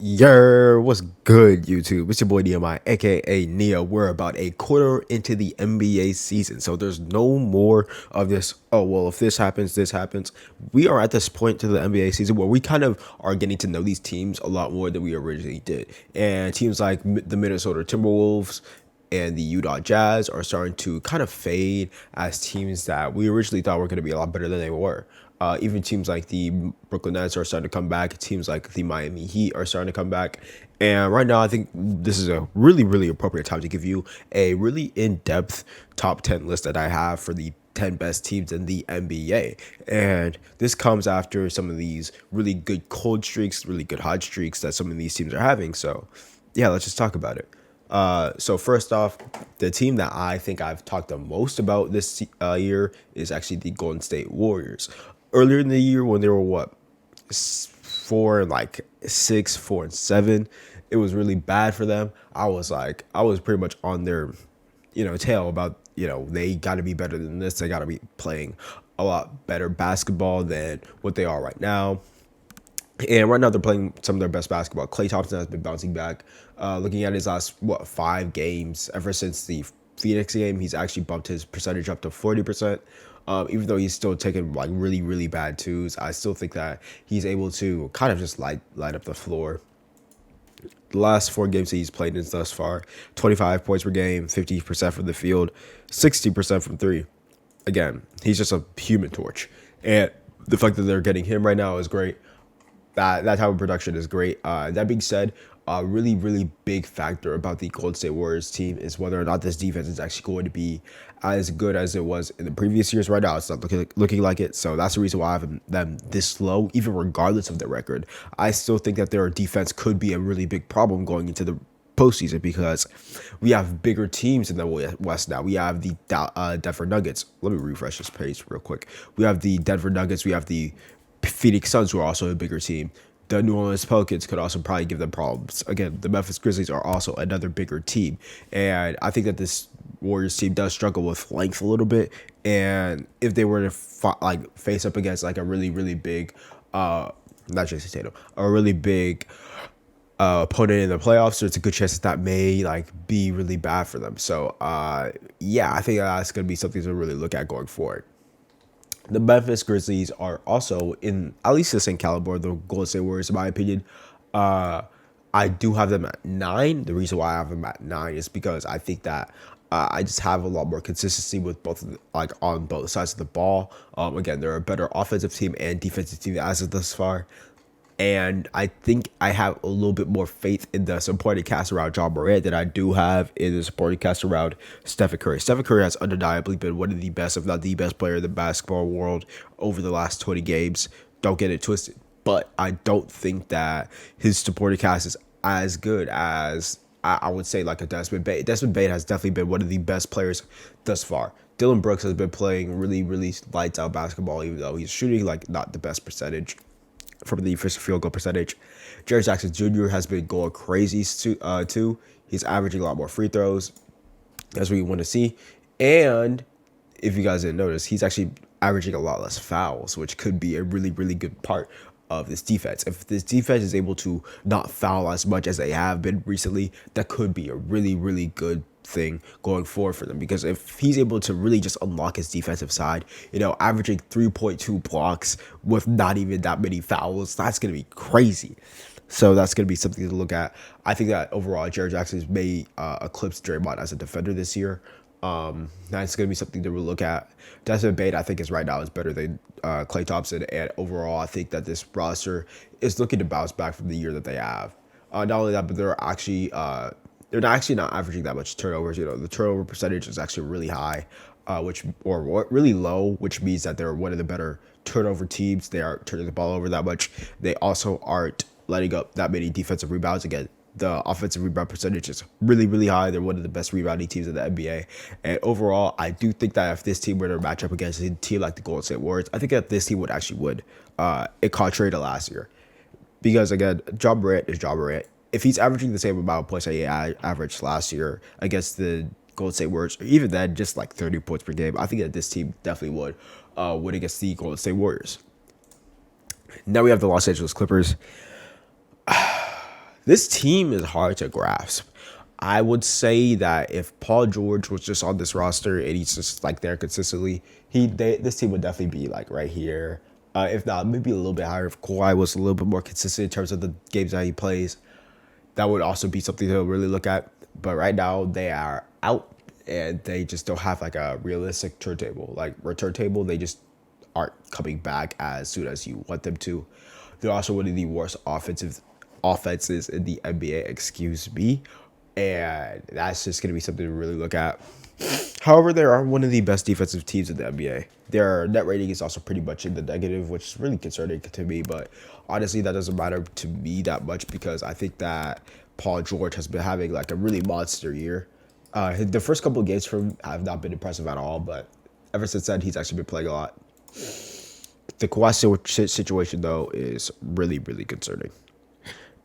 What's good, YouTube? It's your boy DMI, aka Nia. We're about a quarter into the NBA season, so there's no more of this. Oh well, if this happens, this happens. We are at this point to the NBA season where we kind of are getting to know these teams a lot more than we originally did, and teams like the Minnesota Timberwolves and the Utah Jazz are starting to kind of fade as teams that we originally thought were going to be a lot better than they were. Even teams like the Brooklyn Nets are starting to come back. Teams like the Miami Heat are starting to come back. And right now, I think this is a really, really appropriate time to give you a really in-depth top 10 list that I have for the 10 best teams in the NBA. And this comes after some of these really good cold streaks, really good hot streaks that some of these teams are having. So, yeah, let's just talk about it. So first off, the team that I think I've talked the most about this year is actually the Golden State Warriors. Earlier in the year, when they were four and like six, 4-7, it was really bad for them. I was pretty much on their, tail about they got to be better than this. They got to be playing a lot better basketball than what they are right now. And right now they're playing some of their best basketball. Klay Thompson has been bouncing back. Looking at his last 5 games, ever since the Phoenix game, he's actually bumped his percentage up to 40%. Even though he's still taking like really really bad twos, I still think that he's able to kind of just light up the floor. The last 4 games that he's played in thus far, 25 points per game, 50% from the field, 60% from three. Again, he's just a human torch, and the fact that they're getting him right now is great. That type of production is great. That being said, a really really big factor about the Golden State Warriors team is whether or not this defense is actually going to be as good as it was in the previous years. Right now, it's not looking like it. So that's the reason why I have them this low, even regardless of their record. I still think that their defense could be a really big problem going into the postseason because we have bigger teams in the West now. We have the Denver Nuggets. Let me refresh this page real quick. We have the Denver Nuggets. We have the Phoenix Suns, who are also a bigger team. The New Orleans Pelicans could also probably give them problems. Again, the Memphis Grizzlies are also another bigger team. And I think that this Warriors team does struggle with length a little bit. And if they were to face up against like a really, really big, not Jason Tatum, a really big opponent in the playoffs, there's a good chance that may be really bad for them. So yeah, I think that's going to be something to really look at going forward. The Memphis Grizzlies are also in at least the same caliber of the Golden State Warriors, in my opinion. I do have them at 9. The reason why I have them at 9 is because I think that I just have a lot more consistency with both on both sides of the ball. Again, they're a better offensive team and defensive team as of thus far. And I think I have a little bit more faith in the supporting cast around Ja Morant than I do have in the supporting cast around Stephen Curry. Stephen Curry has undeniably been one of the best, if not the best player in the basketball world over the last 20 games. Don't get it twisted. But I don't think that his supporting cast is as good as I would say like a Desmond Bane. Desmond Bane has definitely been one of the best players thus far. Dillon Brooks has been playing really, really lights out basketball, even though he's shooting not the best percentage from the first field goal percentage. Jaren Jackson Jr. has been going crazy too. He's averaging a lot more free throws. That's what you want to see. And if you guys didn't notice, he's actually averaging a lot less fouls, which could be a really, really good part of this defense. If this defense is able to not foul as much as they have been recently, that could be a really, really good thing going forward for them, because if he's able to really just unlock his defensive side, averaging 3.2 blocks with not even that many fouls, that's going to be crazy. So that's going to be something to look at. I think that overall, Jaren Jackson may eclipse Draymond as a defender this year. That's going to be something to look at. Desmond Bane, I think, is right now is better than Klay Thompson, and overall, I think that this roster is looking to bounce back from the year that they have. Not only that, but they're actually not averaging that much turnovers. The turnover percentage is actually really high, really low, which means that they're one of the better turnover teams. They aren't turning the ball over that much. They also aren't letting up that many defensive rebounds. Again, the offensive rebound percentage is really, really high. They're one of the best rebounding teams in the NBA. And overall, I do think that if this team were to match up against a team like the Golden State Warriors, I think that this team would actually win, contrary to last year. Because, again, Ja Morant is Ja Morant. If he's averaging the same amount of points that he averaged last year against the Golden State Warriors, or even then, just 30 points per game, I think that this team definitely would win against the Golden State Warriors. Now we have the Los Angeles Clippers. This team is hard to grasp. I would say that if Paul George was just on this roster and he's just like there consistently, this team would definitely be like right here. If not, maybe a little bit higher. If Kawhi was a little bit more consistent in terms of the games that he plays, that would also be something to really look at. But right now they are out and they just don't have like a realistic turntable. Like return table, they just aren't coming back as soon as you want them to. They're also one of the worst offenses in the NBA, excuse me. And that's just gonna be something to really look at. However, they are one of the best defensive teams in the NBA. Their net rating is also pretty much in the negative, which is really concerning to me. But honestly, that doesn't matter to me that much because I think that Paul George has been having like a really monster year. The first couple of games for him have not been impressive at all, but ever since then, he's actually been playing a lot. The Kawhi situation, though, is really, really concerning.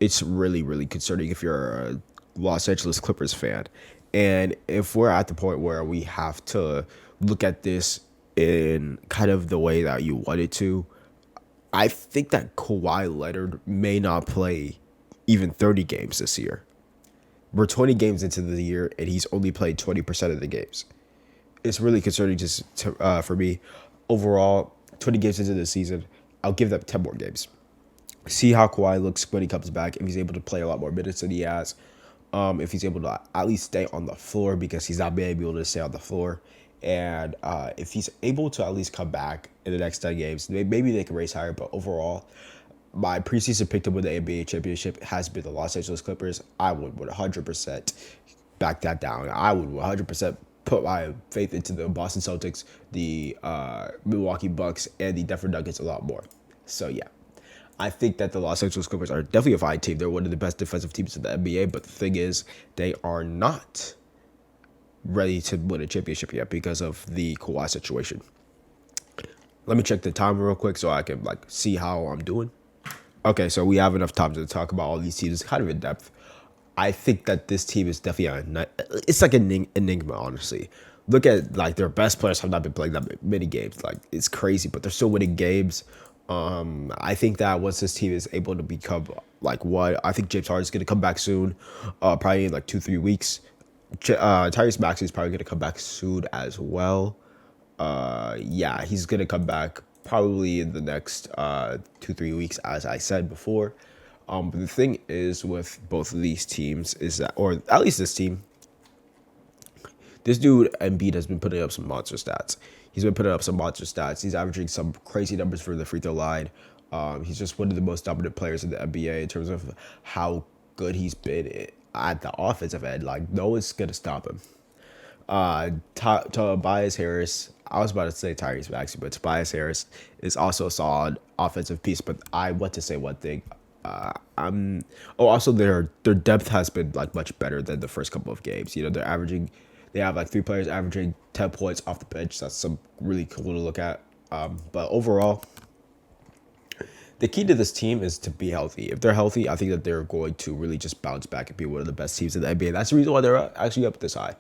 It's really, really concerning if you're a Los Angeles Clippers fan. And if we're at the point where we have to look at this in kind of the way that you wanted to, I think that Kawhi Leonard may not play even 30 games this year. We're 20 games into the year, and he's only played 20% of the games. It's really concerning for me. Overall, 20 games into the season, I'll give them 10 more games. See how Kawhi looks when he comes back, if he's able to play a lot more minutes than he has. If he's able to at least stay on the floor because he's not been able to stay on the floor. And if he's able to at least come back in the next 10 games, maybe they can race higher. But overall, my preseason pick to win the NBA championship has been the Los Angeles Clippers. I would 100% back that down. I would 100% put my faith into the Boston Celtics, the Milwaukee Bucks, and the Denver Nuggets a lot more. So, yeah. I think that the Los Angeles Clippers are definitely a fine team. They're one of the best defensive teams in the NBA, but the thing is, they are not ready to win a championship yet because of the Kawhi situation. Let me check the time real quick so I can like see how I'm doing. Okay, so we have enough time to talk about all these teams kind of in depth. I think that this team is definitely it's like an enigma, honestly. Look at like their best players have not been playing that many games. Like it's crazy, but they're still winning games. I think that once this team is able to become like what I think James Harden is going to come back soon, probably in like 2-3 weeks. Tyrese Maxey is probably going to come back soon as well. Yeah, he's going to come back probably in the next 2-3 weeks, as I said before. But the thing is with both of these teams is that, or at least this team, this dude Embiid has been putting up some monster stats. He's been putting up some monster stats. He's averaging some crazy numbers for the free throw line. He's just one of the most dominant players in the NBA in terms of how good he's been at the offensive end. Like, no one's going to stop him. Tobias Harris, I was about to say Tyrese Maxey, but Tobias Harris is also a solid offensive piece. But I want to say one thing. Also their depth has been like much better than the first couple of games. You know, they have like 3 players averaging 10 points off the bench. That's some really cool to look at. But overall, the key to this team is to be healthy. If they're healthy, I think that they're going to really just bounce back and be one of the best teams in the NBA. That's the reason why they're actually up this high.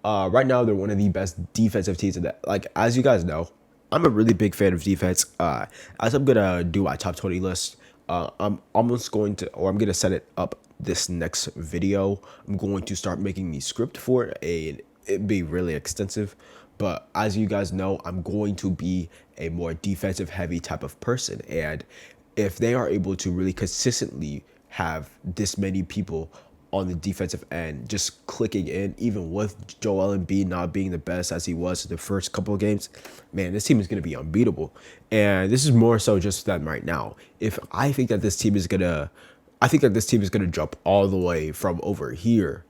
Right now, they're one of the best defensive teams in that. Like, as you guys know, I'm a really big fan of defense. As I'm gonna do my top 20 list, I'm gonna set it up this next video. I'm going to start making the script for it, and it'd be really extensive. But as you guys know, I'm going to be a more defensive heavy type of person. And if they are able to really consistently have this many people on the defensive end just clicking in, even with Joel Embiid not being the best as he was in the first couple of games, man, this team is going to be unbeatable. And this is more so just them right now. I think that this team is going to jump all the way from over here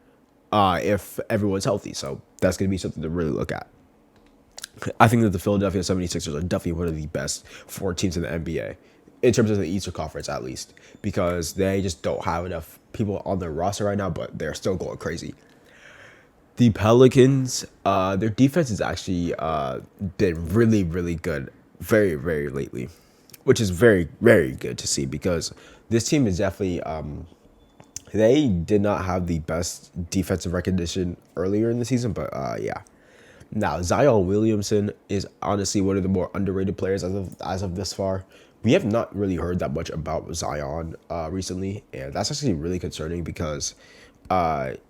if everyone's healthy. So that's going to be something to really look at. I think that the Philadelphia 76ers are definitely one of the best 4 teams in the NBA, in terms of the Eastern Conference at least, because they just don't have enough people on their roster right now, but they're still going crazy. The Pelicans, their defense has actually been really, really good very, very lately, which is very, very good to see because this team is definitely, they did not have the best defensive recognition earlier in the season, but yeah. Now, Zion Williamson is honestly one of the more underrated players as of this far, we have not really heard that much about Zion recently, and that's actually really concerning because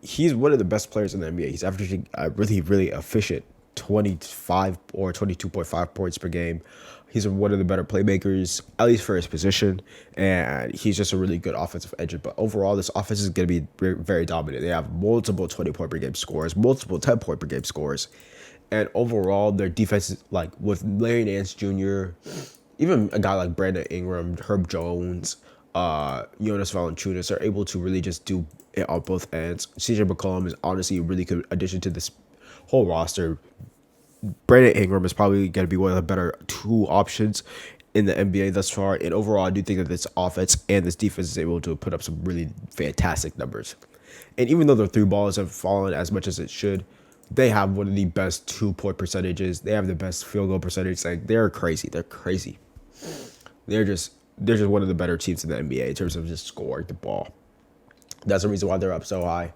he's one of the best players in the NBA. He's averaging a really, really efficient 25 or 22.5 points per game. He's one of the better playmakers, at least for his position, and he's just a really good offensive engine. But overall, this offense is going to be very, very dominant. They have multiple 20-point per game scores, multiple 10-point per game scores, and overall, their defense is like with Larry Nance Jr., even a guy like Brandon Ingram, Herb Jones, Jonas Valanciunas are able to really just do it on both ends. CJ McCollum is honestly a really good addition to this whole roster. Brandon Ingram is probably going to be one of the better two options in the NBA thus far. And overall, I do think that this offense and this defense is able to put up some really fantastic numbers. And even though the three balls have fallen as much as it should, they have one of the best 2-point percentages. They have the best field goal percentage. Like, they're crazy. They're crazy. They're just one of the better teams in the NBA in terms of just scoring the ball. That's the reason why they're up so high.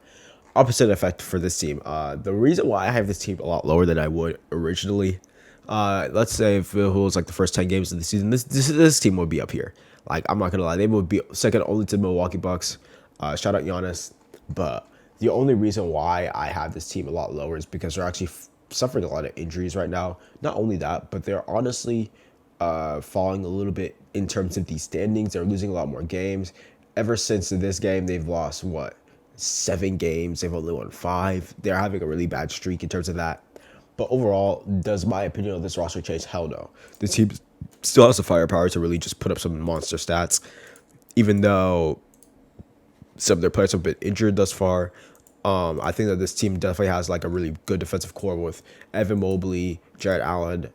Opposite effect for this team. The reason why I have this team a lot lower than I would originally. Let's say if it was like the first 10 games of the season, this team would be up here. Like, I'm not gonna lie, they would be second only to Milwaukee Bucks. Shout out Giannis. But the only reason why I have this team a lot lower is because they're actually suffering a lot of injuries right now. Not only that, but they're honestly falling a little bit in terms of these standings. They're losing a lot more games. Ever since this game, they've lost, 7 games. They've only won 5. They're having a really bad streak in terms of that. But overall, does my opinion of this roster change? Hell no. The team still has the firepower to really just put up some monster stats, even though some of their players have been injured thus far. I think that this team definitely has like a really good defensive core with Evan Mobley, Jared Allen.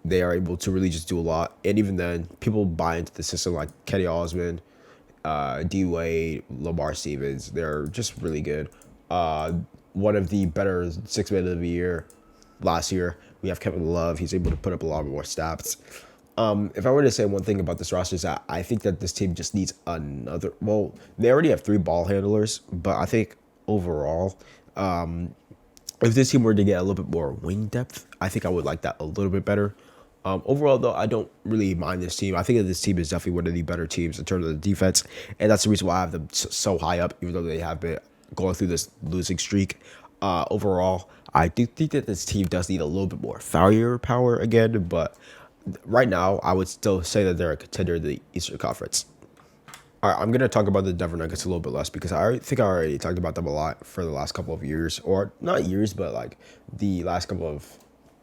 They are able to really just do a lot. And even then, people buy into the system like Kenny Osman, D Wade, Lamar Stevens. They're just really good. One of the better 6 men of the year last year. We have Kevin Love. He's able to put up a lot more stats. If I were to say one thing about this roster is that I think that this team just needs another. Well, they already have 3 ball handlers, but I think overall, if this team were to get a little bit more wing depth, I think I would like that a little bit better. Overall, though, I don't really mind this team. I think that this team is definitely one of the better teams in terms of the defense, and that's the reason why I have them so high up, even though they have been going through this losing streak. Overall, I do think that this team does need a little bit more firepower again, but right now, I would still say that they're a contender in the Eastern Conference. All right, I'm going to talk about the Denver Nuggets a little bit less because I think I already talked about them a lot for the last couple of years, or not years, but like the last couple of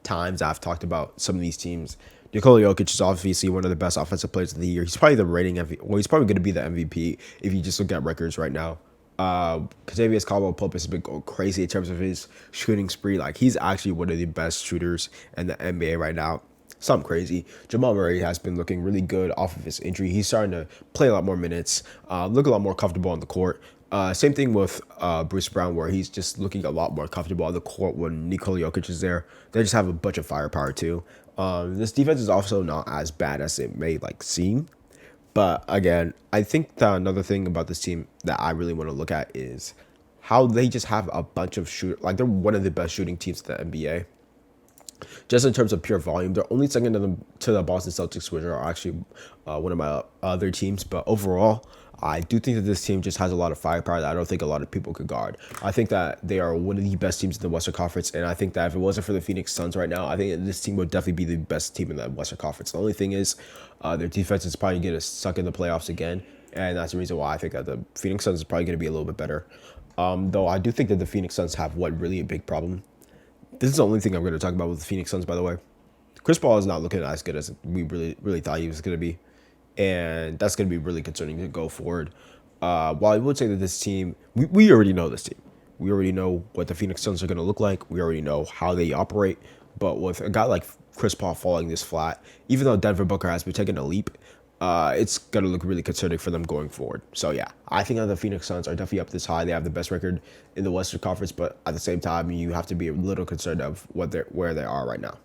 times I've talked about some of these teams. Nikola Jokic is obviously one of the best offensive players of the year. He's probably the reigning MVP. Well, he's probably going to be the MVP if you just look at records right now. Kentavious Caldwell-Pope has been going crazy in terms of his shooting spree. Like, he's actually one of the best shooters in the NBA right now. Something crazy. Jamal Murray has been looking really good off of his injury. He's starting to play a lot more minutes, look a lot more comfortable on the court. Same thing with Bruce Brown, where he's just looking a lot more comfortable on the court when Nikola Jokic is there. They just have a bunch of firepower too. This defense is also not as bad as it may seem. But again, I think that another thing about this team that I really want to look at is how they just have a bunch of shooters. Like, they're one of the best shooting teams in the NBA. Just in terms of pure volume, they're only second to the Boston Celtics, which are actually one of my other teams. But overall, I do think that this team just has a lot of firepower that I don't think a lot of people could guard. I think that they are one of the best teams in the Western Conference, and I think that if it wasn't for the Phoenix Suns right now, I think that this team would definitely be the best team in the Western Conference. The only thing is their defense is probably going to suck in the playoffs again, and that's the reason why I think that the Phoenix Suns is probably going to be a little bit better. Though I do think that the Phoenix Suns have one really big problem. This is the only thing I'm going to talk about with the Phoenix Suns, by the way. Chris Paul is not looking as good as we really thought he was going to be. And that's going to be really concerning to go forward. While I would say that this team, we already know this team. We already know what the Phoenix Suns are going to look like. We already know how they operate. But with a guy like Chris Paul falling this flat, even though Devin Booker has been taking a leap, it's going to look really concerning for them going forward. So, yeah, I think that the Phoenix Suns are definitely up this high. They have the best record in the Western Conference, but at the same time, you have to be a little concerned of where they are right now.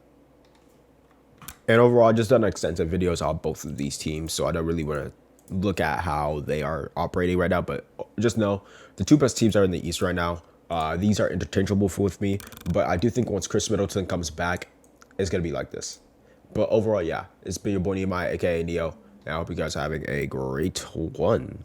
And overall, I've just done extensive videos on both of these teams, so I don't really want to look at how they are operating right now. But just know the 2 best teams are in the East right now. These are interchangeable with me, but I do think once Chris Middleton comes back, it's going to be like this. But overall, yeah, it's been your boy Nehemiah, aka Neo. And I hope you guys are having a great one.